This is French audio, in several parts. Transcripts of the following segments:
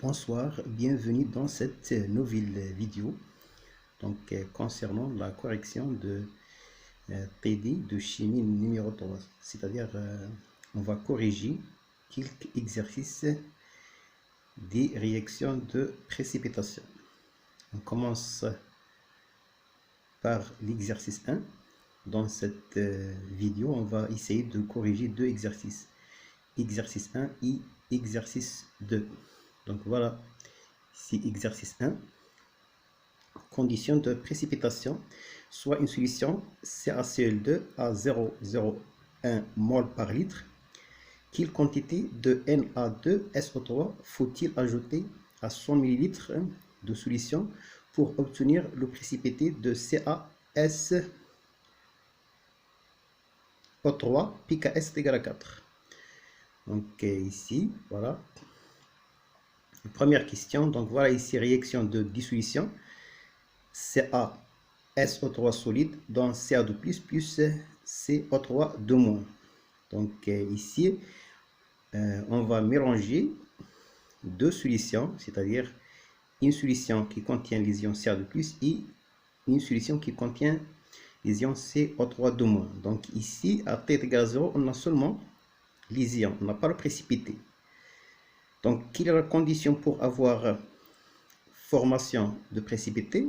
Bonsoir, bienvenue dans cette nouvelle vidéo concernant la correction de TD de chimie numéro 3. C'est-à-dire, on va corriger quelques exercices des réactions de précipitation. On commence par l'exercice 1. Dans cette vidéo, on va essayer de corriger deux exercices. Exercice 1 et exercice 2. Donc voilà, ici exercice 1. Condition de précipitation, soit une solution CaCl2 à 0,01 mol par litre. Quelle quantité de Na2SO3 faut-il ajouter à 100 ml de solution pour obtenir le précipité de CaSO3 pKs est égal à 4. Donc ici, voilà. Première question, donc voilà ici réaction de dissolution CaSO3 solide dans Ca2 plus CO3 de moins. Donc ici, on va mélanger deux solutions, c'est-à-dire une solution qui contient les ions Ca2 plus et une solution qui contient les ions CO3 de moins. Donc ici, à T égale à 0, on a seulement les ions, on n'a pas le précipité. Donc, quelle est la condition pour avoir formation de précipité?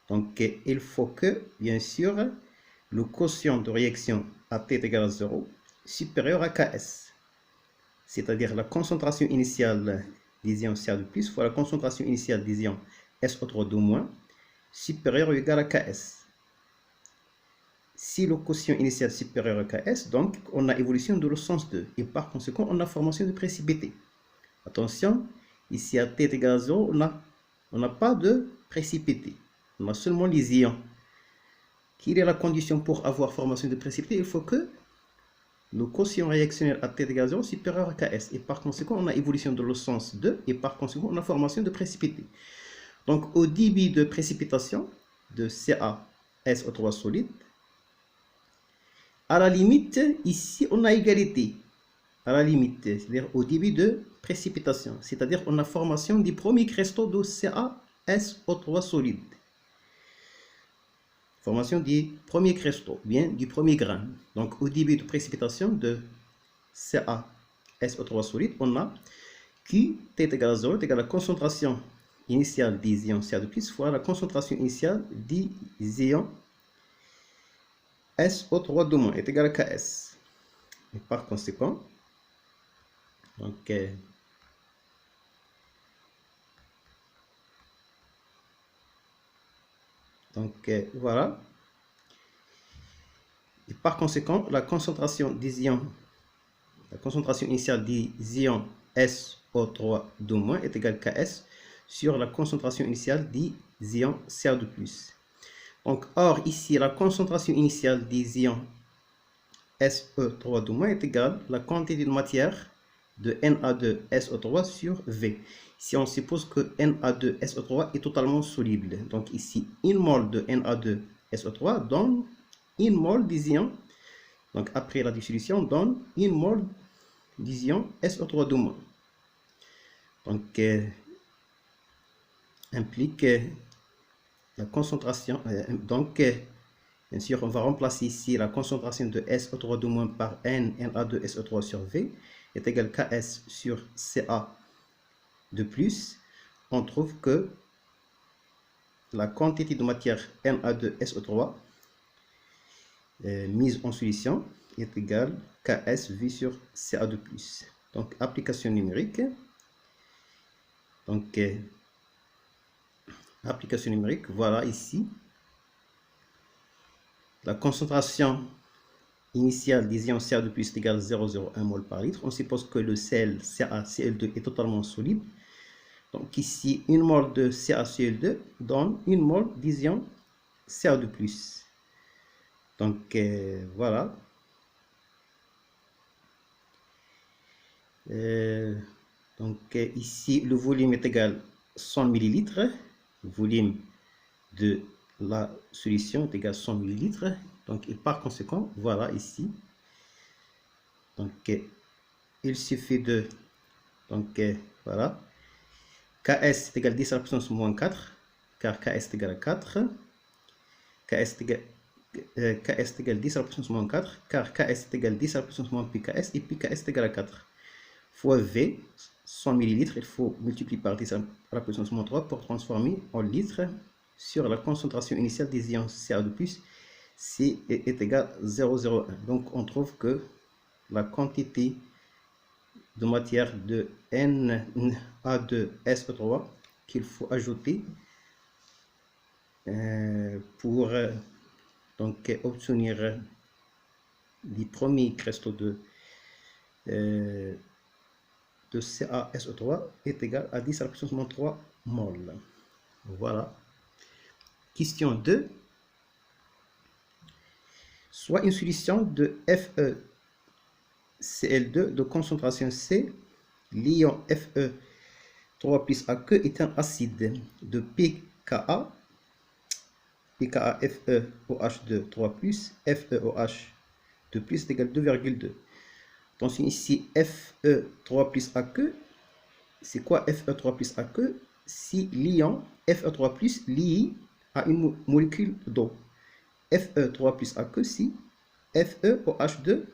Donc, il faut que, bien sûr, le quotient de réaction à T égale à 0 supérieur à Ks. C'est-à-dire la concentration initiale des ions Ca2+, fois la concentration initiale des ions SO3 supérieure ou égale à Ks. Si le quotient initial supérieur à Ks, donc on a évolution de le sens 2 et par conséquent on a formation de précipité. Attention, ici à T égale à 0, on n'a pas de précipité. On a seulement les ions. Quelle est la condition pour avoir formation de précipité? Il faut que le quotient réactionnel à T égale à 0 supérieur à Ks. Et par conséquent, on a évolution de le sens 2 et par conséquent, on a formation de précipité. Donc, au débit de précipitation de CaSO3 solide, à la limite, ici, on a égalité. À la limite, c'est-à-dire au débit de précipitation, c'est-à-dire on a formation du premier cristaux de CaSO3 solide. Formation du premier cristaux, bien du premier grain. Donc au débit de précipitation de CaSO3 solide, on a Q T égale à 0 égale à la concentration initiale des ions Ca2+ fois la concentration initiale des ions SO3 est égale à Ks. Et par conséquent, voilà. Et par conséquent, la concentration initiale des ions SO3 est égale à Ks sur la concentration initiale des ions Ca2+. Donc, or, ici, la concentration initiale des ions SO3 est égale à la quantité de matière de Na2SO3 sur V. Si on suppose que Na2SO3 est totalement soluble. Donc ici, 1 mol de Na2SO3 donne 1 mol des ions. Donc après la dissolution, donne 1 mol des ions SO3 Donc implique la concentration. Bien sûr, on va remplacer ici la concentration de SO3 par Na2SO3 sur V est égal à Ks sur Ca de plus. On trouve que la quantité de matière Na2SO3 mise en solution est égale à Ks vu sur Ca de plus. Donc, application numérique. Donc, application numérique, voilà ici. La concentration initiale des ions Ca2+ est égale à 0,01 mol par litre. On suppose que le sel CaCl2 est totalement solide. Donc ici, 1 mol de CaCl2 donne 1 mol des ions Ca2+. Donc voilà. Ici, le volume est égal à 100 ml. Le volume de la solution est égal à 100 ml. Donc, et par conséquent, voilà ici. Donc, il suffit de... voilà. Ks est égal à 10 à la puissance moins 4, car Ks est égal à 4. Ks est égal à 10 à la puissance moins 4, car Ks est égal à 10 à la puissance moins pks, et puis Ks est égal à 4. Fois V, 100 ml, il faut multiplier par 10 à la puissance moins 3 pour transformer en litres sur la concentration initiale des ions Ca2+, C est égal à 0,01. Donc on trouve que la quantité de matière de Na2SO3 qu'il faut ajouter pour donc obtenir les premiers cristaux de CaSO3 est égal à 10 à la puissance moins 3 mol. Voilà. Question 2. Soit une solution de FeCl2 de concentration C, l'ion Fe3 plus aqueux est un acide de pKa, FeOH2 3 plus, FeOH2 plus est égal à 2,2. Attention ici, Fe3 plus aqueux, c'est quoi Fe3 plus aqueux? Si l'ion Fe3 plus lie à une molécule d'eau. Fe3 plus aqueux, si FeOH2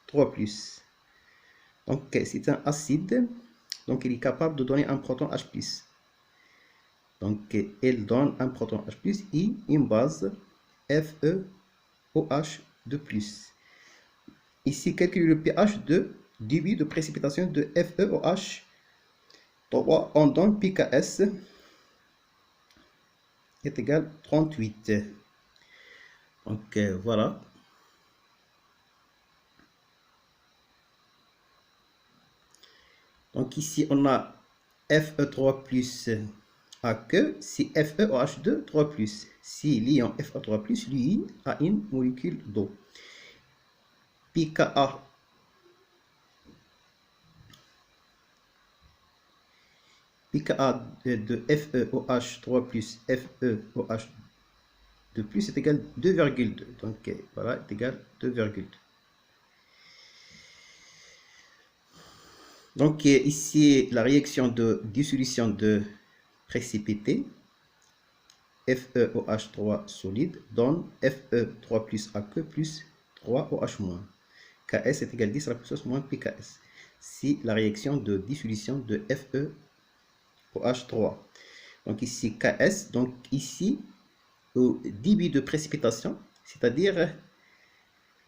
3 plus. Donc c'est un acide, donc il est capable de donner un proton H+. Donc il donne un proton H+, et une base FeOH2+. Ici, calculer le pH de débit de précipitation de FeOH3, on donne pKs est égal à 38. Donc voilà. Donc ici, on a Fe3 plus aqueux, si FeOH2 3 plus. Si l'ion Fe3 plus, lui, a une molécule d'eau. pKa de FeOH3 plus FeOH2 plus est égal à 2,2. Donc voilà, est égal à 2,2. Donc ici, la réaction de dissolution de précipité, FeOH3 solide donne Fe3 plus aqueux plus 3OH-. Ks est égal à 10 à la puissance moins pks. C'est la réaction de dissolution de FeOH3. Donc ici Ks, donc ici au débit de précipitation, c'est-à-dire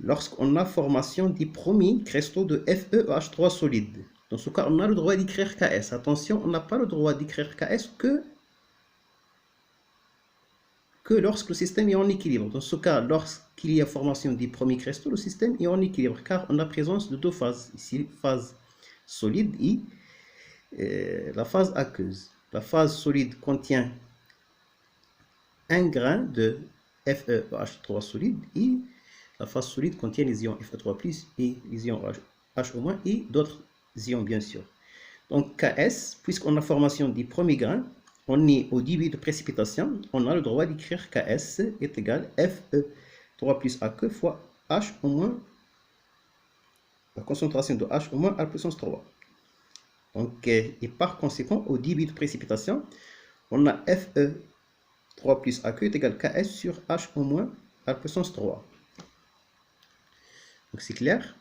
lorsqu'on a formation des premiers cristaux de FeOH3 solide. Dans ce cas, on a le droit d'écrire Ks. Attention, on n'a pas le droit d'écrire Ks que lorsque le système est en équilibre. Dans ce cas, lorsqu'il y a formation des premiers cristaux, le système est en équilibre, car on a présence de deux phases. Ici, phase solide et la phase aqueuse. La phase solide contient un grain de FeOH3 solide, et la phase solide contient les ions Fe3+, et les ions HO- et d'autres ions, bien sûr. Donc Ks, puisqu'on a formation des premiers grains, on est au débit de précipitation, on a le droit d'écrire Ks est égal à Fe3 plus aqueux fois H-, la concentration de H- à la puissance 3. Donc, et par conséquent, au débit de précipitation, on a Fe3 plus aqueux est égal à Ks sur H- à la puissance 3. Donc c'est clair.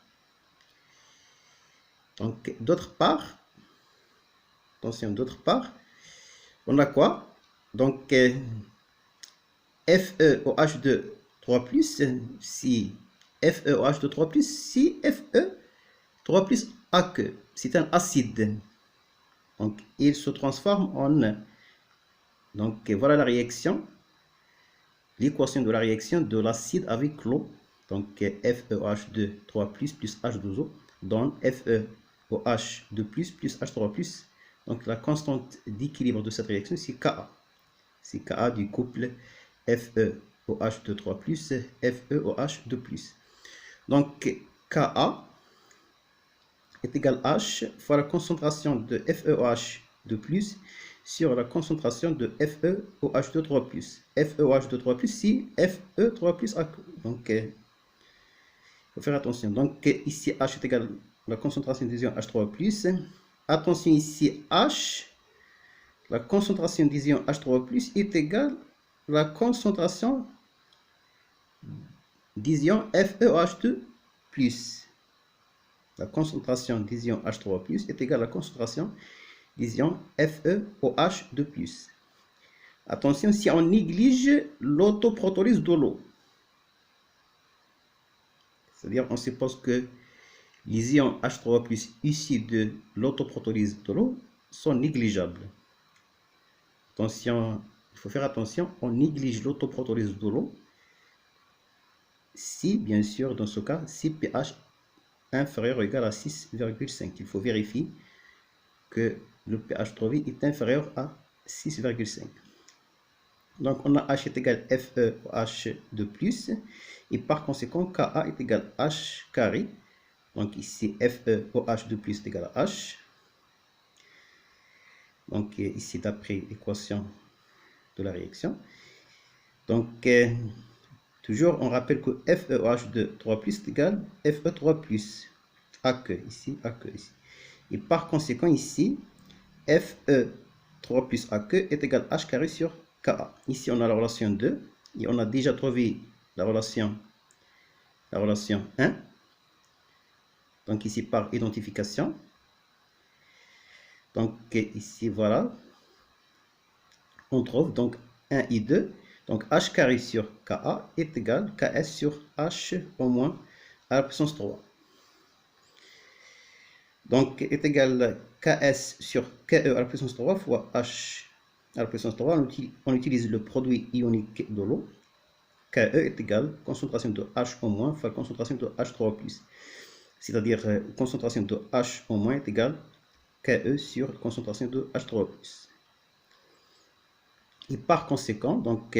Donc d'autre part, attention, d'autre part, on a quoi? Donc FeOH2 3 plus, si FeOH2 3 plus, si Fe3 plus aqueux, c'est un acide. Donc il se transforme en. Donc voilà la réaction, l'équation de la réaction de l'acide avec l'eau. Donc FeOH2 3 plus H2O donne FeOH2 plus H3 plus. Donc la constante d'équilibre de cette réaction, c'est Ka. C'est Ka du couple FeOH2 3 plus FeOH2 plus. Donc Ka est égal à H fois la concentration de FeOH2 plus sur la concentration de FeOH2 3 plus. FeOH2 3 plus, c'est Fe3 plus. Donc il faut faire attention. Donc ici H est égal à la concentration des ions H3 plus. Attention ici H la concentration des ions H3+ est égale à la concentration des ions FeOH2+. La concentration des ions H3+ est égale à la concentration des ions FeOH2+. Attention, si on néglige l'autoprotolyse de l'eau, c'est-à-dire on suppose que les ions H3+ issus de l'autoprotolyse de l'eau sont négligeables. Attention, il faut faire attention, on néglige l'autoprotolyse de l'eau si, bien sûr, dans ce cas, si pH inférieur ou égal à 6,5. Il faut vérifier que le pH trouvé est inférieur à 6,5. Donc, on a H est égal à FeOH de plus, et par conséquent, Ka est égal à H carré. Donc, ici, FeOH de plus est égal à H. Donc, ici, d'après l'équation de la réaction. Donc, toujours, on rappelle que FeOH de 3 plus est égal à Fe3 plus. AQ, ici, AQ, ici. Et par conséquent, ici, Fe3 plus AQ est égal à H carré sur Ka. Ici, on a la relation 2. Et on a déjà trouvé la relation 1. Donc, ici, par identification. Donc, ici, voilà. On trouve donc 1 et 2. Donc, H carré sur Ka est égal à Ks sur H au moins à la puissance 3. Donc, est égal à Ks sur Ke à la puissance 3 fois H à la puissance 3. On utilise le produit ionique de l'eau. Ke est égal à concentration de H au moins fois concentration de H3+. C'est-à-dire, concentration de H au moins est égale à Ke sur concentration de H3+. Et par conséquent, donc,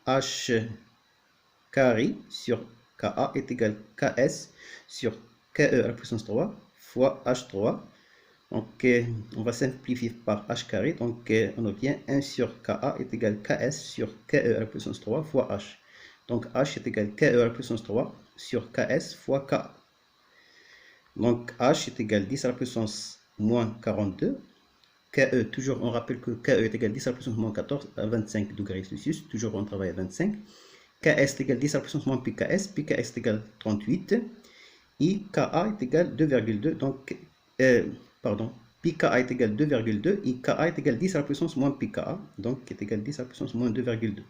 H carré sur Ka est égal à Ks sur Ke à la puissance 3 fois H3. Donc, on va simplifier par H carré. Donc, on obtient 1 sur Ka est égal à Ks sur Ke à la puissance 3 fois H. Donc, H est égal à Ke à la puissance 3 sur Ks fois Ka. Donc, H est égal à 10 à la puissance moins 42. Ke, toujours, on rappelle que Ke est égal à 10 à la puissance moins 14 à 25 degrés Celsius. Toujours, on travaille à 25. Ks est égal à 10 à la puissance moins pKs. Pks est égal à 38. Et Ka est égal à 2,2. Donc, pardon, pKa est égal à 2,2 et Ka est égal à 10 à la puissance moins pKa. Donc, est égal à 10 à la puissance moins 2,2.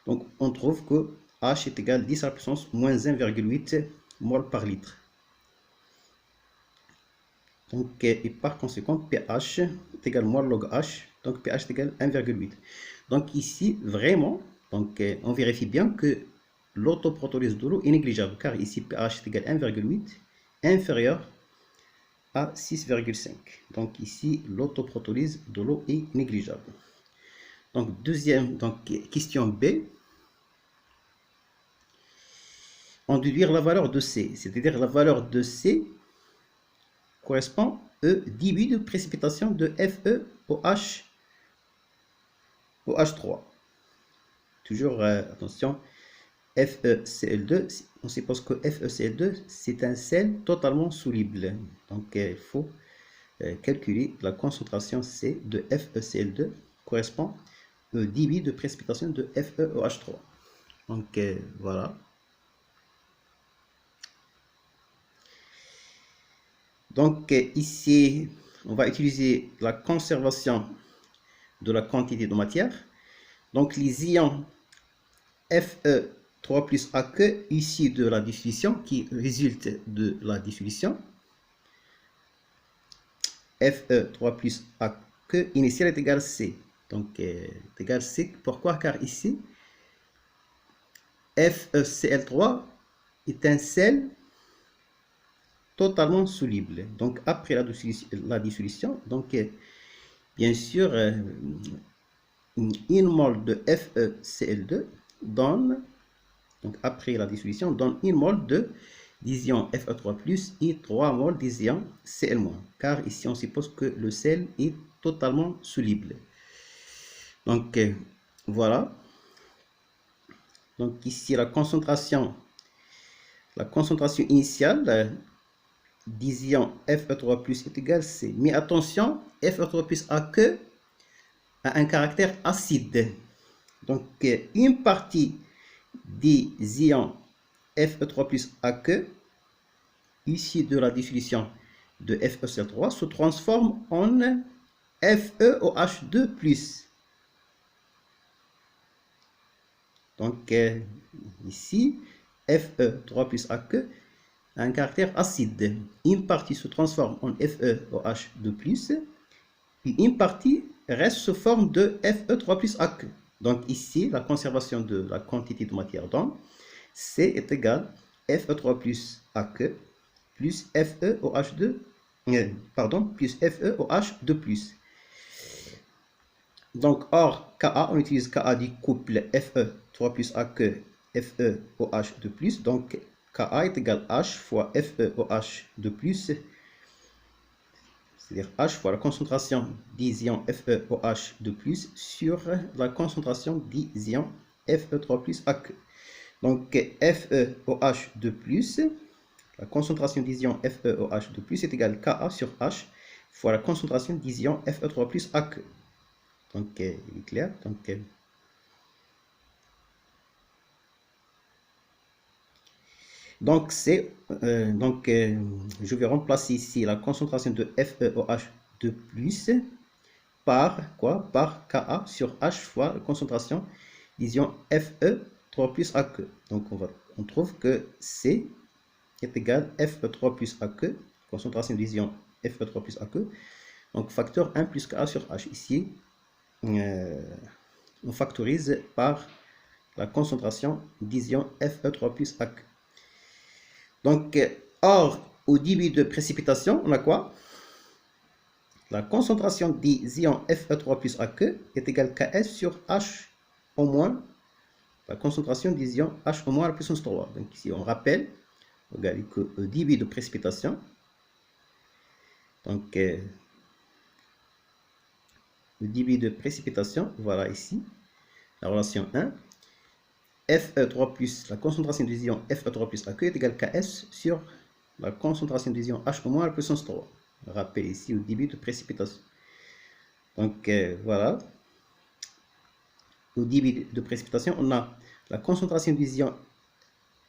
Donc, on trouve que H est égal à 10 à la puissance moins 1,8 mol par litre. Donc, et par conséquent, pH est égal à moins log H. Donc, pH est égal à 1,8. Donc, ici, vraiment, donc, on vérifie bien que l'autoprotolyse de l'eau est négligeable. Car ici, pH est égal à 1,8 inférieur à 6,5. Donc, ici, l'autoprotolyse de l'eau est négligeable. Donc, deuxième, donc, question B. On déduire la valeur de C. C'est-à-dire la valeur de C correspond au débit de précipitation de FeOH OH3. Toujours, attention, FeCl2, on suppose que FeCl2, c'est un sel totalement soluble. Donc, il faut calculer la concentration C de FeCl2 correspond au débit de précipitation de FeOH3. Donc, voilà. Donc, ici, on va utiliser la conservation de la quantité de matière. Donc, les ions Fe3 plus AQ issus de la dissolution, qui résulte de la dissolution. Fe3 plus AQ initial est égal à C. Donc, est égal à C. Pourquoi? Car ici, FeCl3 est un sel totalement soluble. Donc, après la dissolution, donc, bien sûr, 1 mol de FeCl2 donne, donc après la dissolution, donne 1 mol de d'ion Fe3+, et 3 mol d'ion Cl-, car ici on suppose que le sel est totalement soluble. Donc, voilà. Donc, ici, la concentration initiale d'ion Fe3+ est égale à C. Mais attention, Fe3+ AQ a un caractère acide. Donc, une partie des ions Fe3 plus aqueux, ici de la dissolution de FeCl3, se transforme en FeOH2+. Donc, ici, Fe3 plus aqueux a un caractère acide. Une partie se transforme en FeOH2+, et une partie reste sous forme de Fe3 plus aqueux. Donc ici, la conservation de la quantité de matière dans C est égal Fe3 plus aqueux plus FeOH2, plus FeOH2+. Donc, or, Ka, on utilise Ka du couple Fe3 plus aqueux FeOH2+. Donc, Ka est égal H fois FeOH2+, c'est-à-dire H fois la concentration des ions FeOH2+, sur la concentration des ions Fe3 plus aqueux. Donc, FeOH2+, la concentration des ions FeOH2+, est égale Ka sur H fois la concentration des ions Fe3 plus aqueux. Donc, il est clair. Donc, je vais remplacer ici la concentration de FeOH2+, par quoi? Par Ka sur H fois la concentration des ions Fe3 plus aqueux. Donc, on trouve que C est égal Fe3 plus aqueux, concentration des ions Fe3 plus aqueux. Donc, facteur 1 plus Ka sur H. Ici, on factorise par la concentration des ions Fe3 plus aqueux. Donc, or, au début de précipitation, on a quoi? La concentration des ions Fe3 plus aqueux est égale Ks sur H au moins la concentration des ions H au moins à la puissance 3. Donc ici, on rappelle, regardez qu'au début de précipitation, donc le débit de précipitation, voilà ici, la relation 1, Fe3 plus, la concentration des ions Fe3 plus aqueux est égale Ks sur la concentration des ions H au moins à la puissance 3. Rappel ici au débit de précipitation. Donc voilà, au débit de précipitation, on a la concentration des ions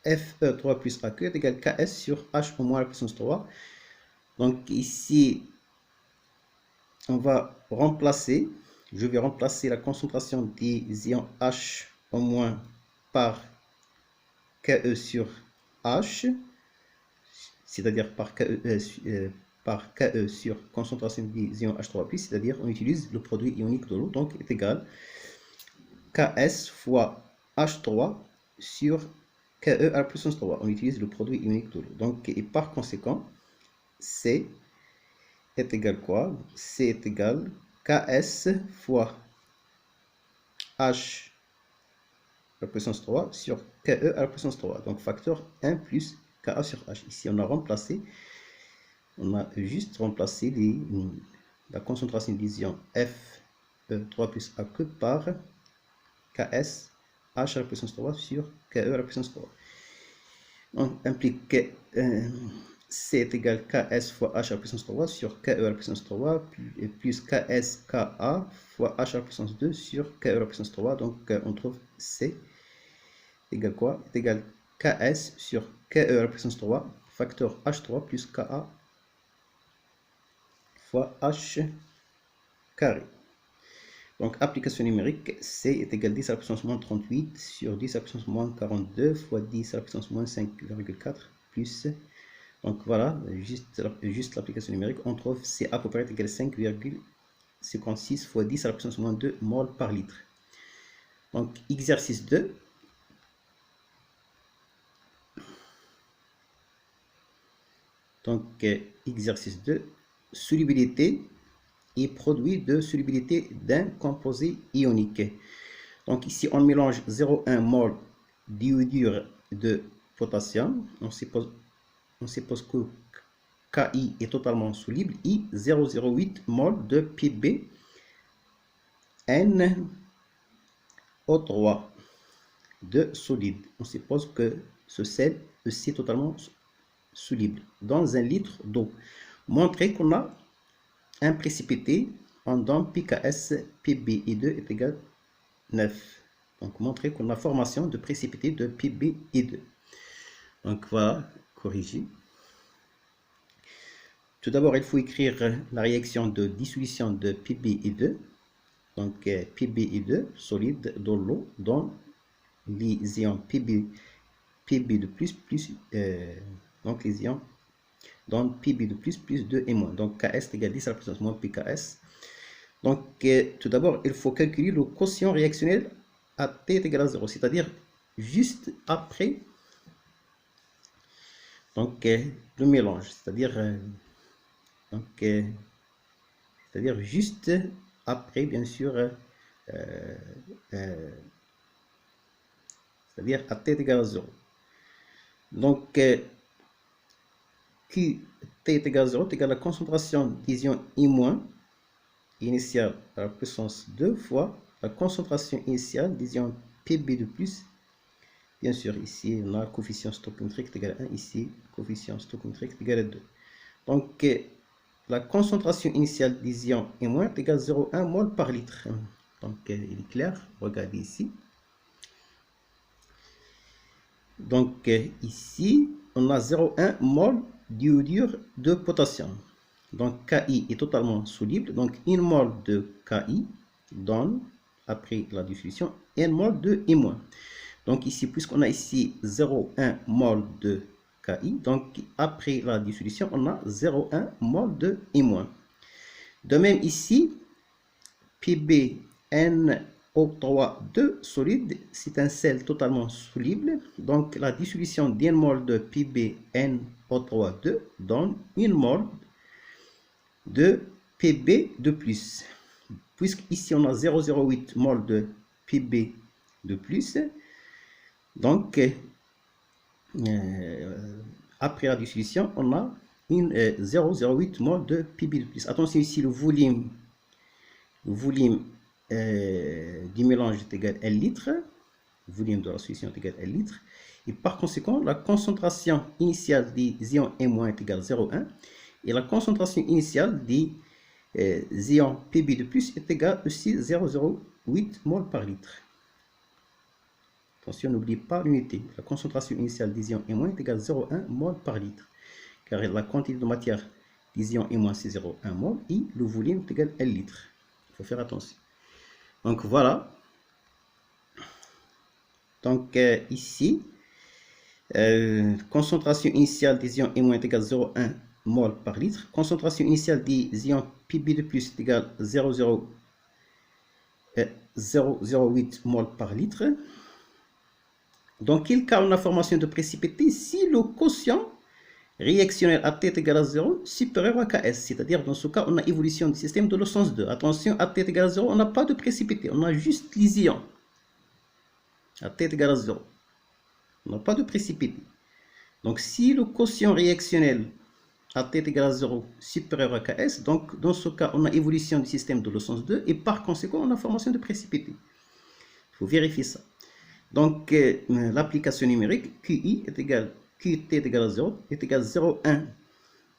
Fe3 plus aqueux est égale Ks sur H au moins à la puissance 3. Donc ici, on va remplacer, je vais remplacer la concentration des ions H au moins par Ke sur H, c'est-à-dire par Ke sur concentration des ions H3+, c'est-à-dire on utilise le produit ionique de l'eau, donc est égal Ks fois H3 sur Ke à la puissance 3. On utilise le produit ionique de l'eau. Donc, et par conséquent, C est égal quoi? C est égal Ks fois H à la puissance 3 sur Ke à la puissance 3. Donc, facteur 1 plus Ka sur H. Ici, on a juste remplacé la concentration des ions F3 plus aqueux par Ks H à la puissance 3 sur Ke à la puissance 3. On implique que C est égal Ks fois H à la puissance 3 sur Ke à la puissance 3 plus Ks Ka fois H à la puissance 2 sur Ke à la puissance 3. Donc on trouve C égale quoi? Est égal Ks sur Ke à la puissance 3 facteur H3 plus Ka fois H carré. Donc, application numérique, C est égal 10 à la puissance moins 38 sur 10 à la puissance moins 42 fois 10 à la puissance moins 5,4 plus. Donc, voilà, juste l'application numérique. On trouve C à peu près égal 5,56 fois 10 à la puissance moins 2 mol par litre. Donc, exercice 2. Donc, exercice 2. Solubilité et produit de solubilité d'un composé ionique. Donc ici, on mélange 0,1 mol d'iodure de potassium. On suppose que Ki est totalement soluble et 0,08 mol de PbNO3 de solide. On suppose que ce sel est totalement soluble dans 1 litre d'eau. Montrer qu'on a un précipité on donne PKS PbI2 est égal 9. Donc, montrer qu'on a formation de précipité de PbI2. Donc, voilà, corriger. Tout d'abord, il faut écrire la réaction de dissolution de PbI2. Donc, PbI2 solide dans l'eau donne les ions Pb de plus, donc les ions donnent Pb de plus 2 et moins. Donc, Ks égale 10 à la puissance moins Pks. Donc, tout d'abord, il faut calculer le quotient réactionnel à T est égal à 0, c'est-à-dire juste après donc, le mélange, c'est-à-dire juste après, bien sûr, c'est-à-dire à T est égal à 0. Donc, Q T est égal à 0 est égal à la concentration des ions I- initiale à la puissance 2 fois la concentration initiale des ions Pb de plus. Bien sûr, ici, on a coefficient stoichiométrique égal à 1, ici, coefficient stoichiométrique égal à 2. Donc, la concentration initiale des ions I- est égale à 0,1 mol par litre. Donc, il est clair, regardez ici. Donc, ici, on a 0,1 mol d'iodure de potassium. Donc, Ki est totalement soluble. Donc, 1 mol de Ki donne, après la dissolution, 1 mol de I-. Donc, ici, puisqu'on a ici 0,1 mol de Ki, donc après la dissolution, on a 0,1 mol de I-. De même, ici, PbNO3 solide, c'est un sel totalement soluble. Donc, la dissolution d'1 mol de PbNO3 donne 1 mol de Pb de plus. Puisqu'ici, on a 0,08 mol de Pb de plus. Donc, après la dissolution, on a 0,08 mol de Pb de plus. Attention ici, le volume du mélange est égal à 1 litre. Le volume de la solution est égal à 1 litre. Et par conséquent, la concentration initiale des ions I- est égale à 0,1. Et la concentration initiale des ions Pb de plus est égale aussi 0,08 mol par litre. Attention, n'oubliez pas l'unité. La concentration initiale des ions I- est égale à 0,1 mol par litre. Car la quantité de matière des ions I- c'est 0,1 mol et le volume est égal à 1 litre. Il faut faire attention. Donc voilà. Donc ici, concentration initiale des ions I- est égale à 0,1 mol par litre. Concentration initiale des ions Pb de plus est égale à 0,08 mol par litre. Dans quel cas on a formation de précipité? Si le quotient réactionnel à T est égal à 0 supérieur à Ks, c'est-à-dire dans ce cas on a évolution du système de le sens 2. Attention, à T est égal à 0, on n'a pas de précipité, on a juste les ions. À T est égal à 0, on n'a pas de précipité. Donc si le quotient réactionnel à T est égal à 0 supérieur à Ks, donc dans ce cas on a évolution du système de le sens 2 et par conséquent on a formation de précipité. Il faut vérifier ça. Donc, l'application numérique, QI est égal, QT est égal à 0, est égal à 0,1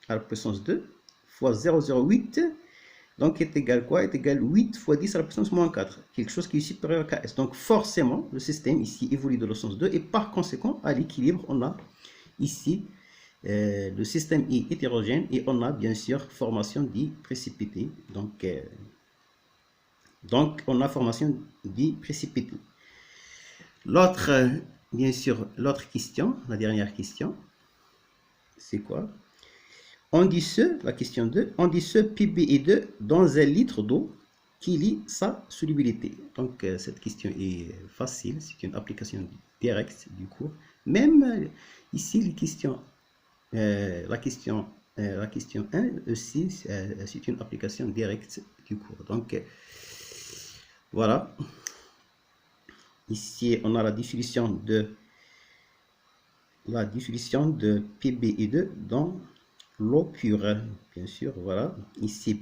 à la puissance 2 fois 0,08, donc est égal quoi? Est égal 8 fois 10 à la puissance moins 4, quelque chose qui est supérieur à Ks. Donc, forcément, le système ici évolue dans le sens 2 et par conséquent, à l'équilibre, on a ici le système est hétérogène et on a bien sûr formation du précipité. Donc on a formation du précipité. L'autre, bien sûr, l'autre question, la dernière question, c'est quoi? On dissout, la question 2, on dissout PbI2 dans 1 litre d'eau qui lie sa solubilité. Donc, cette question est facile, c'est une application directe du cours. Même ici, les questions, la question 1 aussi, c'est une application directe du cours. Donc, voilà. Ici, on a la dissolution de PbI2 dans l'eau pure. Bien sûr, voilà. Ici,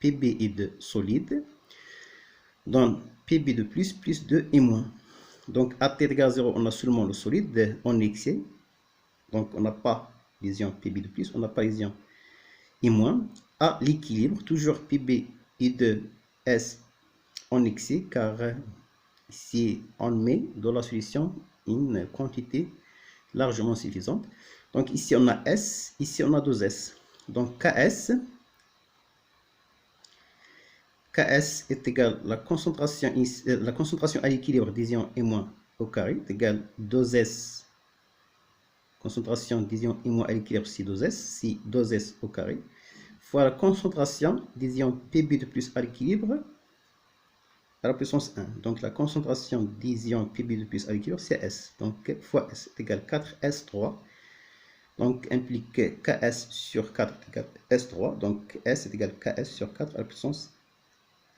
PbI2 solide donne Pb de plus 2 et moins. Donc, à T égale 0, on a seulement le solide en excès. Donc, on n'a pas les ions Pb de plus, on n'a pas les ions I-. À l'équilibre, toujours Pb I de S en excès, car ici on met dans la solution une quantité largement suffisante. Donc ici on a S, ici on a 2S. Donc KS est égal à la concentration à l'équilibre des ions M- au carré est égal 2S, concentration des ions M- à l'équilibre si 2S, si 2S au carré, fois la concentration des ions Pb de plus à l'équilibre à la puissance 1. Donc la concentration des ions Pb de plus à l'équilibre, c'est S. Donc fois S est égal 4S3. Donc implique Ks sur 4 est égal S3. Donc S est égal Ks sur 4 à la puissance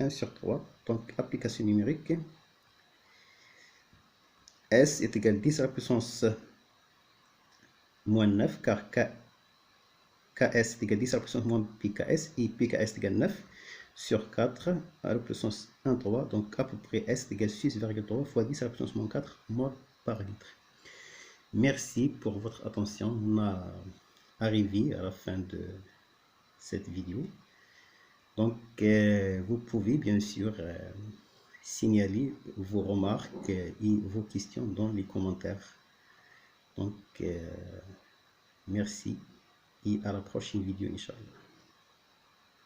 1 sur 3. Donc application numérique. S est égal 10 à la puissance moins 9, car Ks est égal 10 à la puissance moins pks, et pks est égal 9 sur 4 à la puissance 1, 3. Donc à peu près S est égal 6,3 fois 10 à la puissance moins 4 mol par litre. Merci pour votre attention. On a arrivé à la fin de cette vidéo. Donc vous pouvez bien sûr signaler vos remarques et vos questions dans les commentaires. Donc merci et à la prochaine vidéo, Inch'Allah.